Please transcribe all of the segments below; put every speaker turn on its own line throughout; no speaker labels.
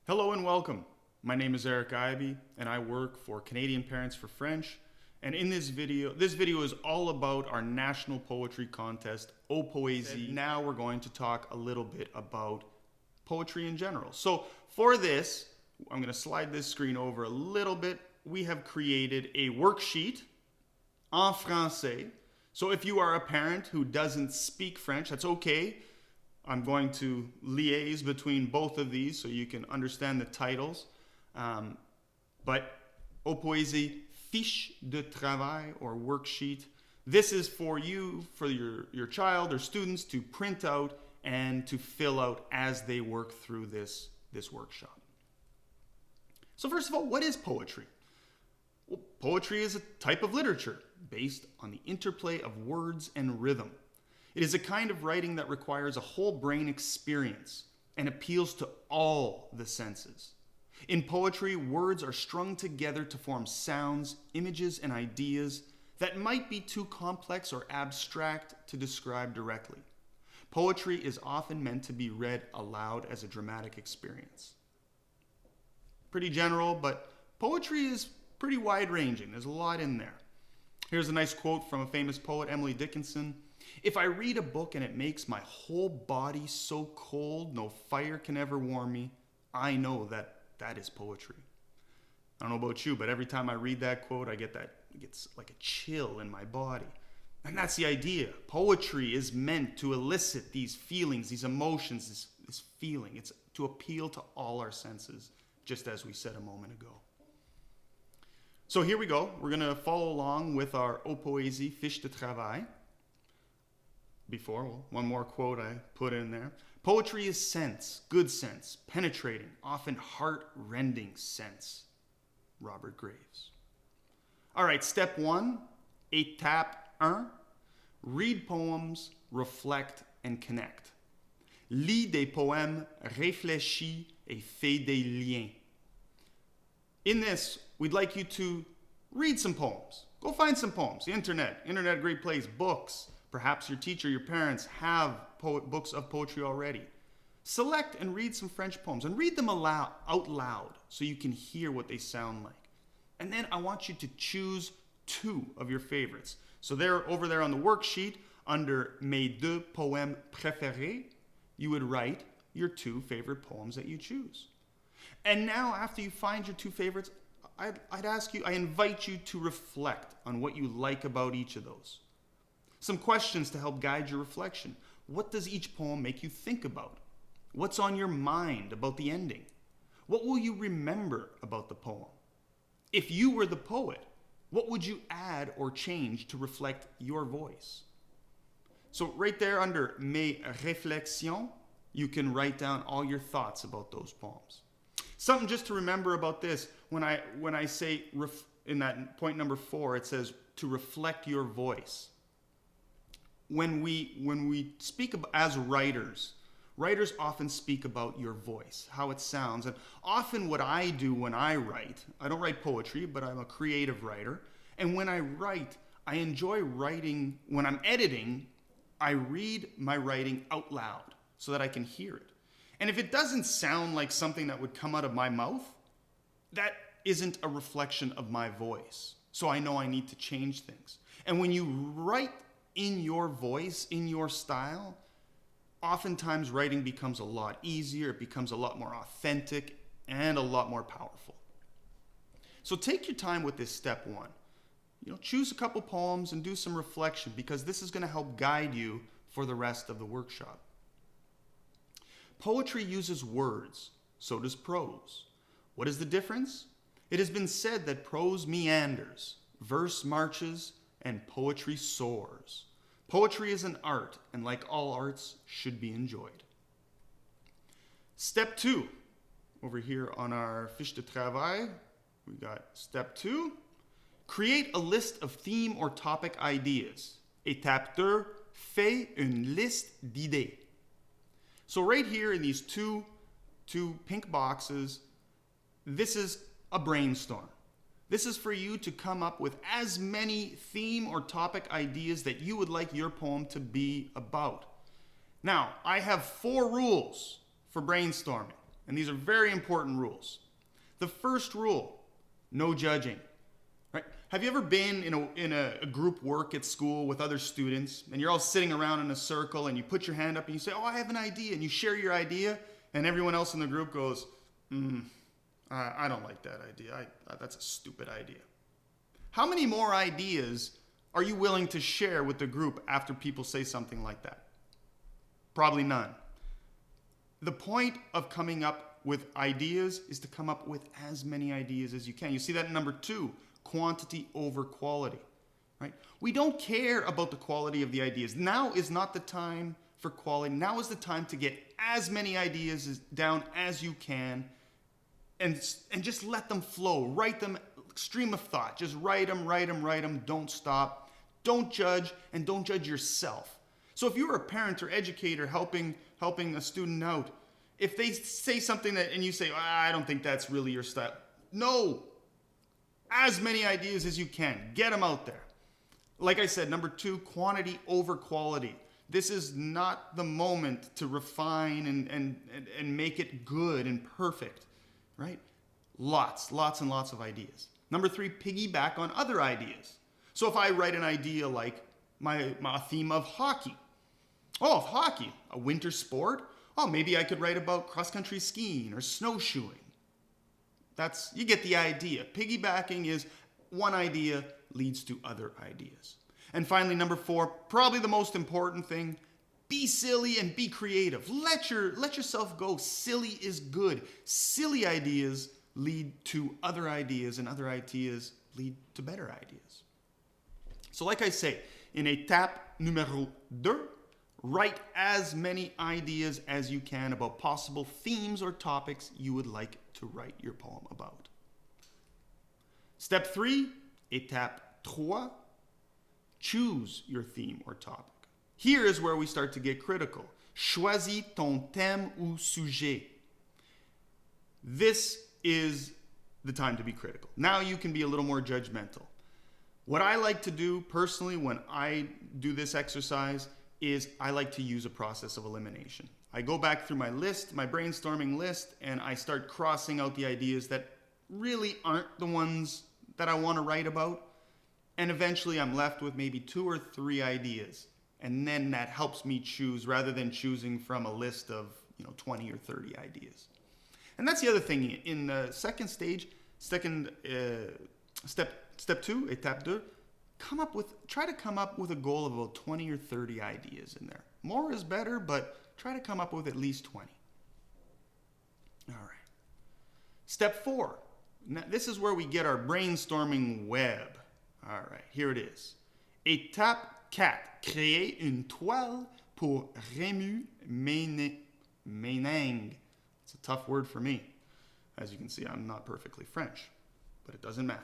Hello and welcome. My name is Eric Ibe and I work for Canadian Parents for French. And in this video is all about our national poetry contest, Au Poésie. Now we're going to talk a little bit about poetry in general. So for this, I'm going to slide this screen over a little bit. We have created a worksheet en français. So if you are a parent who doesn't speak French, that's okay. I'm going to liaise between both of these so you can understand the titles. But Au Poésie, fiche de travail or worksheet. This is for you, for your child or students to print out and to fill out as they work through this workshop. So first of all, what is poetry? Well, poetry is a type of literature based on the interplay of words and rhythm. It is a kind of writing that requires a whole brain experience and appeals to all the senses. In poetry, words are strung together to form sounds, images, and ideas that might be too complex or abstract to describe directly. Poetry is often meant to be read aloud as a dramatic experience. Pretty general, but poetry is pretty wide-ranging. There's a lot in there. Here's a nice quote from a famous poet, Emily Dickinson. "If I read a book and it makes my whole body so cold no fire can ever warm me, I know that is poetry." I don't know about you, but every time I read that quote, it gets like a chill in my body. And that's the idea. Poetry is meant to elicit these feelings, these emotions, this feeling. It's to appeal to all our senses, just as we said a moment ago. So here we go. We're going to follow along with our Au Poésie fiche de travail. One more quote I put in there. Poetry is sense, good sense, penetrating, often heart-rending sense. Robert Graves. All right, step 1, étape 1. Read poems, reflect, and connect. Lis des poèmes, réfléchis et fais des liens. In this, we'd like you to read some poems. Go find some poems. The internet, great place, books. Perhaps your teacher, your parents have books of poetry already. Select and read some French poems and read them out loud so you can hear what they sound like. And then I want you to choose 2 of your favorites. So over there on the worksheet, under Mes 2 poèmes préférés, you would write your 2 favorite poems that you choose. And now, after you find your 2 favorites, I invite you to reflect on what you like about each of those. Some questions to help guide your reflection. What does each poem make you think about? What's on your mind about the ending? What will you remember about the poem? If you were the poet, what would you add or change to reflect your voice? So right there under Mes réflexions, you can write down all your thoughts about those poems. Something just to remember about this, when I say in that point number 4, it says to reflect your voice. When we speak as writers often speak about your voice, how it sounds. And often what I do when I write, I don't write poetry, but I'm a creative writer. And when I write, I enjoy writing. When I'm editing, I read my writing out loud so that I can hear it. And if it doesn't sound like something that would come out of my mouth, that isn't a reflection of my voice. So I know I need to change things. And when you write in your voice, in your style, oftentimes writing becomes a lot easier, it becomes a lot more authentic, and a lot more powerful. So take your time with this step 1. Choose a couple poems and do some reflection, because this is going to help guide you for the rest of the workshop. Poetry uses words, so does prose. What is the difference? It has been said that prose meanders, verse marches, and poetry soars. Poetry is an art, and like all arts, should be enjoyed. Step 2. Over here on our fiche de travail, we got step 2. Create a list of theme or topic ideas. Étape 2. Fais une liste d'idées. So right here in these two pink boxes, this is a brainstorm. This is for you to come up with as many theme or topic ideas that you would like your poem to be about. Now, I have 4 rules for brainstorming. And these are very important rules. The first rule, no judging. Right? Have you ever been in a group work at school with other students and you're all sitting around in a circle and you put your hand up and you say, oh, I have an idea, and you share your idea and everyone else in the group goes, I don't like that idea. That's a stupid idea. How many more ideas are you willing to share with the group after people say something like that? Probably none. The point of coming up with ideas is to come up with as many ideas as you can. You see that in number 2, quantity over quality. Right? We don't care about the quality of the ideas. Now is not the time for quality. Now is the time to get as many ideas down as you can and just let them flow. Write them, stream of thought. Just write them. Don't stop. Don't judge, and don't judge yourself. So if you're a parent or educator helping a student out, if they say something and you say, I don't think that's really your style. No. As many ideas as you can. Get them out there. Like I said, number 2, quantity over quality. This is not the moment to refine and make it good and perfect, right? Lots and lots of ideas. Number 3, piggyback on other ideas. So if I write an idea like my theme of hockey. Oh, hockey, a winter sport? Oh, maybe I could write about cross-country skiing or snowshoeing. You get the idea. Piggybacking is one idea leads to other ideas. And finally, number 4, probably the most important thing, be silly and be creative. Let yourself go. Silly is good. Silly ideas lead to other ideas, and other ideas lead to better ideas. So like I say, in étape numéro 2, write as many ideas as you can about possible themes or topics you would like to write your poem about. Step 3, étape 3, choose your theme or topic. Here is where we start to get critical. Choisis ton thème ou sujet. This is the time to be critical. Now you can be a little more judgmental. What I like to do personally when I do this exercise is I like to use a process of elimination. I go back through my list, my brainstorming list, and I start crossing out the ideas that really aren't the ones that I want to write about. And eventually I'm left with maybe 2 or 3 ideas. And then that helps me choose rather than choosing from a list of 20 or 30 ideas. And that's the other thing. In the second stage, step 2, étape 2, try to come up with a goal of about 20 or 30 ideas in there. More is better, but try to come up with at least 20. All right. Step 4. Now, this is where we get our brainstorming web. All right, here it is. Étape 4. Créer une toile pour Rému Méningue. It's a tough word for me. As you can see, I'm not perfectly French, but it doesn't matter.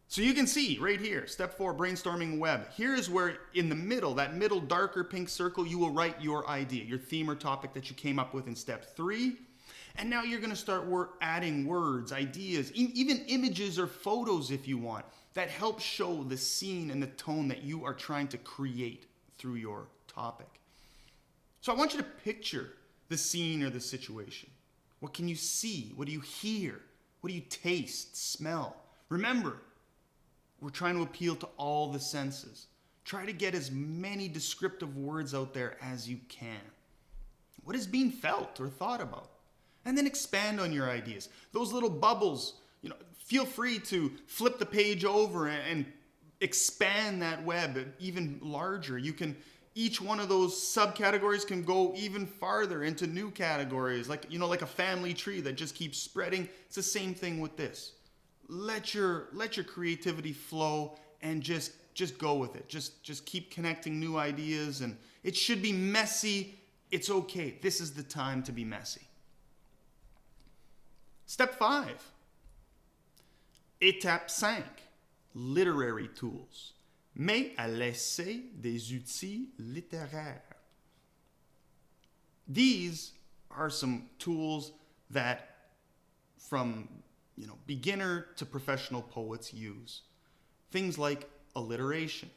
So you can see right here, step 4, brainstorming web. Here is where in the middle, that middle darker pink circle, you will write your idea, your theme or topic that you came up with in step 3. And now you're going to start adding words, ideas, even images or photos if you want, that help show the scene and the tone that you are trying to create through your topic. So I want you to picture the scene or the situation. What can you see? What do you hear? What do you taste, smell? Remember, we're trying to appeal to all the senses. Try to get as many descriptive words out there as you can. What is being felt or thought about? And then expand on your ideas. Those little bubbles, feel free to flip the page over and expand that web even larger. Each one of those subcategories can go even farther into new categories, like a family tree that just keeps spreading. It's the same thing with this. Let your creativity flow and just go with it. Just keep connecting new ideas, and it should be messy. It's okay. This is the time to be messy. Step 5. Étape 5. Literary tools. Mets à l'essai des outils littéraires. These are some tools that from beginner to professional poets use. Things like alliteration.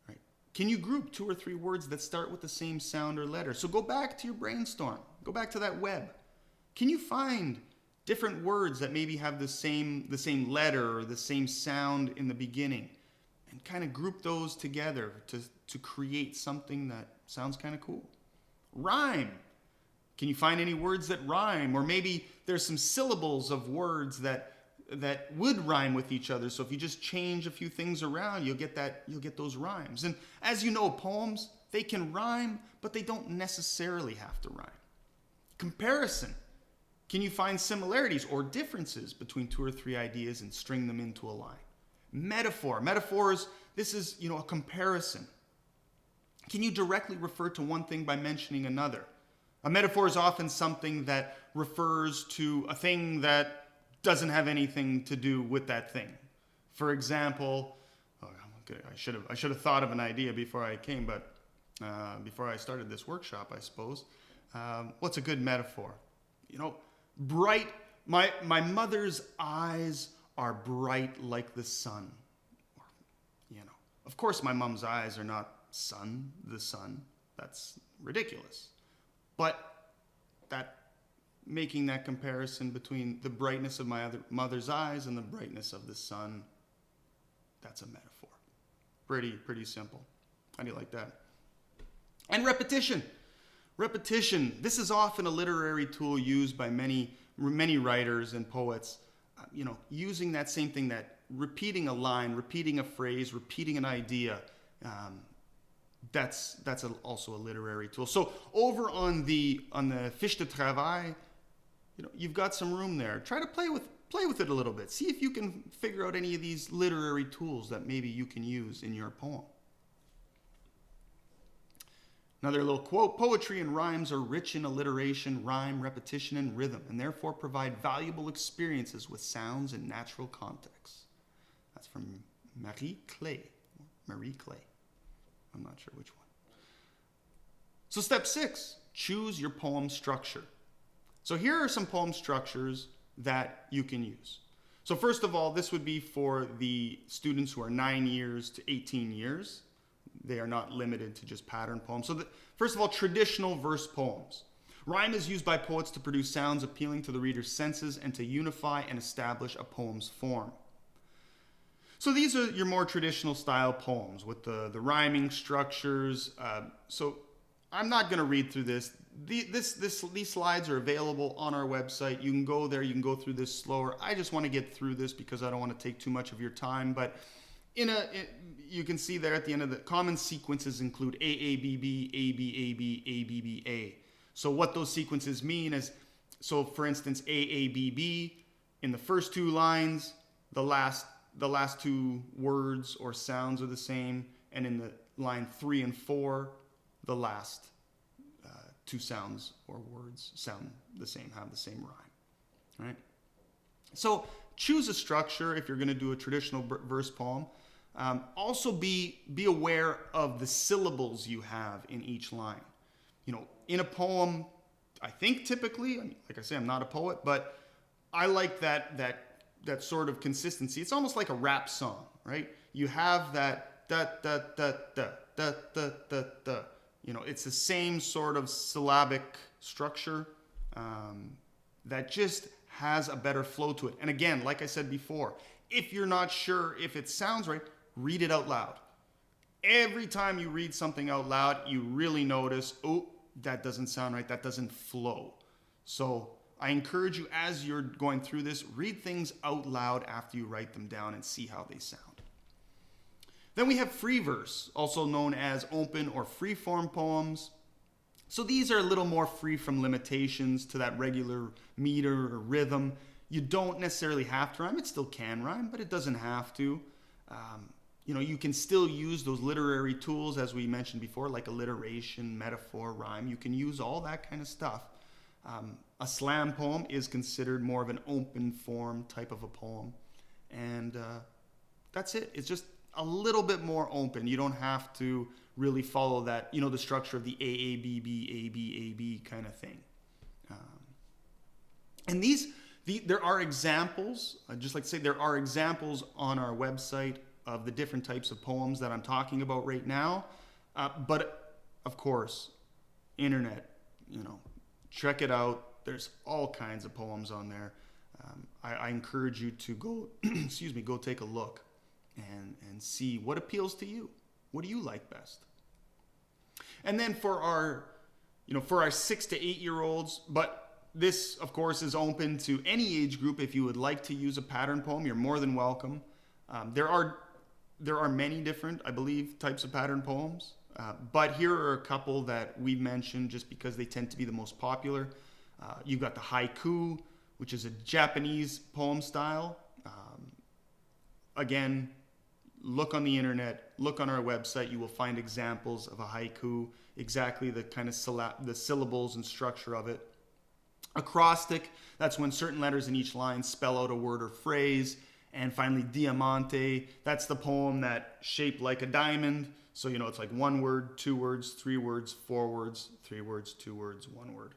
Right? Can you group 2 or 3 words that start with the same sound or letter? So go back to your brainstorm. Go back to that web. Can you find different words that maybe have the same letter or the same sound in the beginning, and kind of group those together to create something that sounds kind of cool? Rhyme. Can you find any words that rhyme? Or maybe there's some syllables of words that would rhyme with each other. So if you just change a few things around, you'll get those rhymes. And as you know, poems, they can rhyme, but they don't necessarily have to rhyme. Comparison. Can you find similarities or differences between two or three ideas and string them into a line? Metaphor. Metaphors, this is, a comparison. Can you directly refer to one thing by mentioning another? A metaphor is often something that refers to a thing that doesn't have anything to do with that thing. For example, I should have thought of an idea before I came, but before I started this workshop, I suppose. What's a good metaphor? Bright. My mother's eyes are bright like the sun. Of course, my mom's eyes are not the sun. That's ridiculous. But making that comparison between the brightness of my mother's eyes and the brightness of the sun, that's a metaphor. Pretty simple. How do you like that? And repetition. Repetition. This is often a literary tool used by many writers and poets. Using that same thing, that repeating a line, repeating a phrase, repeating an idea. That's also a literary tool. So over on the fiche de travail, you've got some room there. Try to play with it a little bit. See if you can figure out any of these literary tools that maybe you can use in your poem. Another little quote: poetry and rhymes are rich in alliteration, rhyme, repetition, and rhythm, and therefore provide valuable experiences with sounds and natural contexts. That's from Marie Clay. I'm not sure which one. So step 6, choose your poem structure. So here are some poem structures that you can use. So first of all, this would be for the students who are 9 years to 18 years. They are not limited to just pattern poems. So first of all, traditional verse poems. Rhyme is used by poets to produce sounds appealing to the reader's senses and to unify and establish a poem's form. So these are your more traditional style poems with the rhyming structures. So I'm not going to read through this. These slides are available on our website. You can go there. You can go through this slower. I just want to get through this because I don't want to take too much of your time. But you can see there at the end of the common sequences include AABB, ABAB, ABBA. So what those sequences mean is, so for instance, AABB, in the first 2 lines, the last 2 words or sounds are the same, and in the line 3 and 4, the last 2 sounds or words sound the same, have the same rhyme, right? So choose a structure if you're going to do a traditional verse poem. Also be aware of the syllables you have in each line. In a poem, I think typically, like I say, I'm not a poet, but I like that sort of consistency. It's almost like a rap song, right? You have that da da da da da da da da. It's the same sort of syllabic structure that just has a better flow to it. And again, like I said before, if you're not sure if it sounds right, read it out loud. Every time you read something out loud, you really notice, oh, that doesn't sound right, that doesn't flow. So I encourage you, as you're going through this, read things out loud after you write them down and see how they sound. Then we have free verse, also known as open or free form poems. So these are a little more free from limitations to that regular meter or rhythm. You don't necessarily have to rhyme. It still can rhyme, but it doesn't have to. You can still use those literary tools, as we mentioned before, like alliteration, metaphor, rhyme. You can use all that kind of stuff. A slam poem is considered more of an open form type of a poem. And that's it. It's just a little bit more open. You don't have to really follow that, the structure of the AABB, ABAB kind of thing. And there are examples, I'd just like to say there are examples on our website of the different types of poems that I'm talking about right now. But of course, internet, check it out. there's all kinds of poems on there. I encourage you to go, go take a look and see what appeals to you. What do you like best? And then for our 6 to 8 year olds, but this, of course, is open to any age group. If you would like to use a pattern poem, you're more than welcome. There are many different, I believe, types of pattern poems. But here are a couple that we mentioned just because they tend to be the most popular. You've got the haiku, which is a Japanese poem style. Again, look on the internet, look on our website. You will find examples of a haiku, exactly the kind of the syllables and structure of it. Acrostic, that's when certain letters in each line spell out a word or phrase. And finally, diamante, that's the poem that shaped like a diamond. So, it's like 1 word, 2 words, 3 words, 4 words, 3 words, 2 words, 1 word.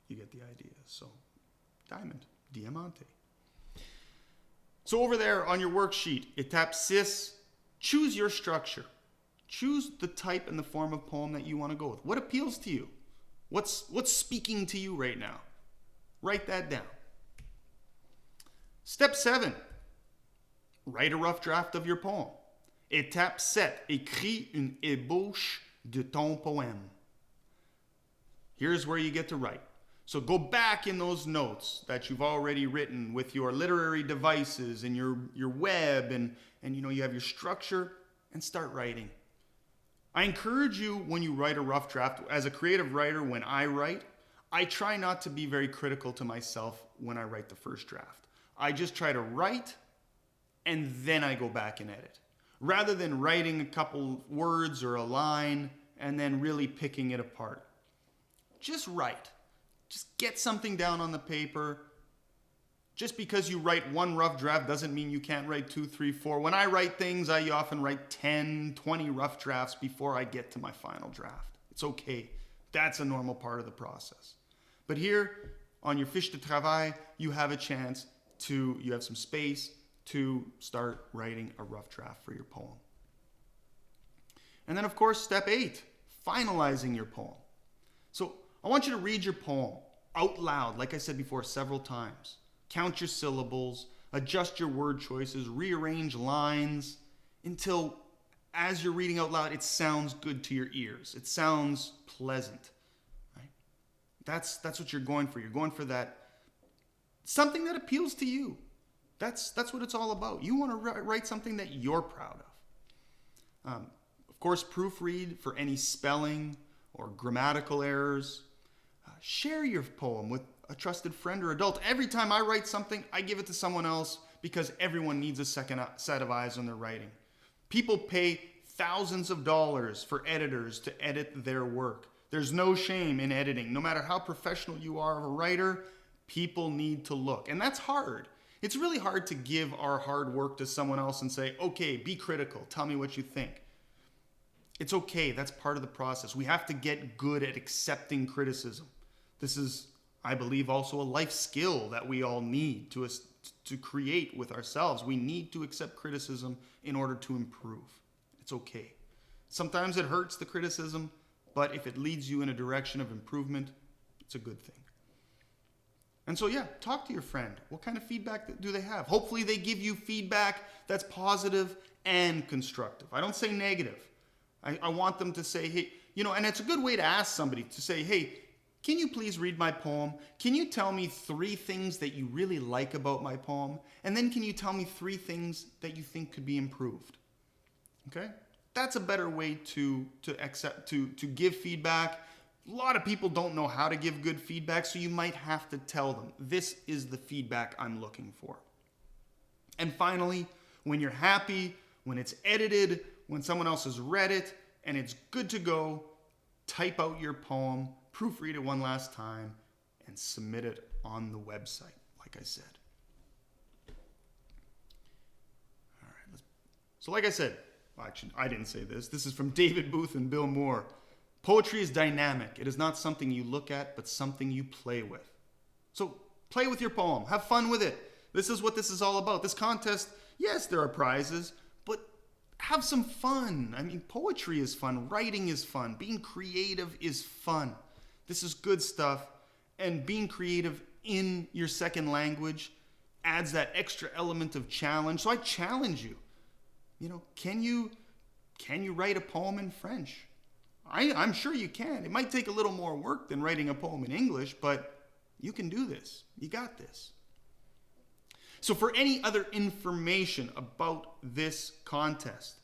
You get the idea. So, diamond, diamante. So over there on your worksheet, étape 6, choose your structure. Choose the type and the form of poem that you want to go with. What appeals to you? What's speaking to you right now? Write that down. Step 7, write a rough draft of your poem. Étape 7, écris une ébauche de ton poème. Here's where you get to write. So go back in those notes that you've already written with your literary devices and your web and you have your structure, and start writing. I encourage you when you write a rough draft, as a creative writer, when I write, I try not to be very critical to myself when I write the first draft. I just try to write and then I go back and edit. Rather than writing a couple words or a line and then really picking it apart. Just write. Just get something down on the paper. Just because you write one rough draft doesn't mean you can't write 2, 3, 4. When I write things, I often write 10, 20 rough drafts before I get to my final draft. It's okay. That's a normal part of the process. But here, on your fiche de travail, you have a chance you have some space to start writing a rough draft for your poem. And then, of course, step 8, finalizing your poem. So I want you to read your poem out loud, like I said before, several times. Count your syllables, adjust your word choices, rearrange lines until, as you're reading out loud, it sounds good to your ears. It sounds pleasant, right? That's what you're going for. You're going for that, something that appeals to you. That's what it's all about. You want to write something that you're proud of. Of course, proofread for any spelling or grammatical errors. Share your poem with a trusted friend or adult. Every time I write something, I give it to someone else because everyone needs a second set of eyes on their writing. People pay thousands of dollars for editors to edit their work. There's no shame in editing. No matter how professional you are of a writer, people need to look. And that's hard. It's really hard to give our hard work to someone else and say, okay, be critical. Tell me what you think. It's okay. That's part of the process. We have to get good at accepting criticism. This is, I believe, also a life skill that we all need to create with ourselves. We need to accept criticism in order to improve. It's okay. Sometimes it hurts, the criticism, but if it leads you in a direction of improvement, it's a good thing. And so, talk to your friend. What kind of feedback do they have? Hopefully they give you feedback that's positive and constructive. I don't say negative. I want them to say, hey, and it's a good way to ask somebody to say, hey, can you please read my poem? Can you tell me 3 things that you really like about my poem? And then can you tell me 3 things that you think could be improved? Okay? That's a better way to give feedback. A lot of people don't know how to give good feedback, so you might have to tell them, this is the feedback I'm looking for. And finally, when you're happy, when it's edited, when someone else has read it, and it's good to go, type out your poem, proofread it one last time, and submit it on the website, like I said. All right. So like I said, actually, I didn't say this. This is from David Booth and Bill Moore. Poetry is dynamic. It is not something you look at, but something you play with. So play with your poem. Have fun with it. This is what this is all about. This contest, yes, there are prizes, but have some fun. I mean, poetry is fun. Writing is fun. Being creative is fun. This is good stuff, And being creative in your second language adds that extra element of challenge. So I challenge you. Can you write a poem in French? I'm sure you can. It might take a little more work than writing a poem in English, but you can do this. You got this. So for any other information about this contest,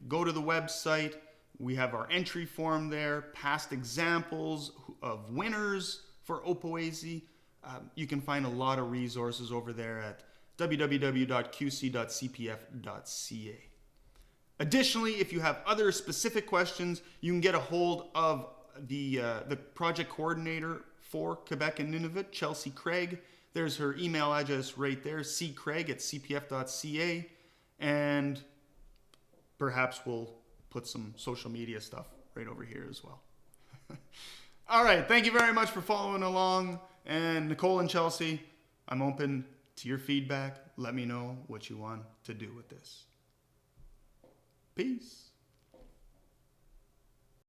go to the website. We have our entry form there, past examples of winners for Opoezi. You can find a lot of resources over there at www.qc.cpf.ca. Additionally, if you have other specific questions, you can get a hold of the project coordinator for Quebec and Nunavut, Chelsea Craig. There's her email address right there, ccraig@cpf.ca. And perhaps we'll put some social media stuff right over here as well. All right, thank you very much for following along. And Nicole and Chelsea, I'm open to your feedback. Let me know what you want to do with this. Peace.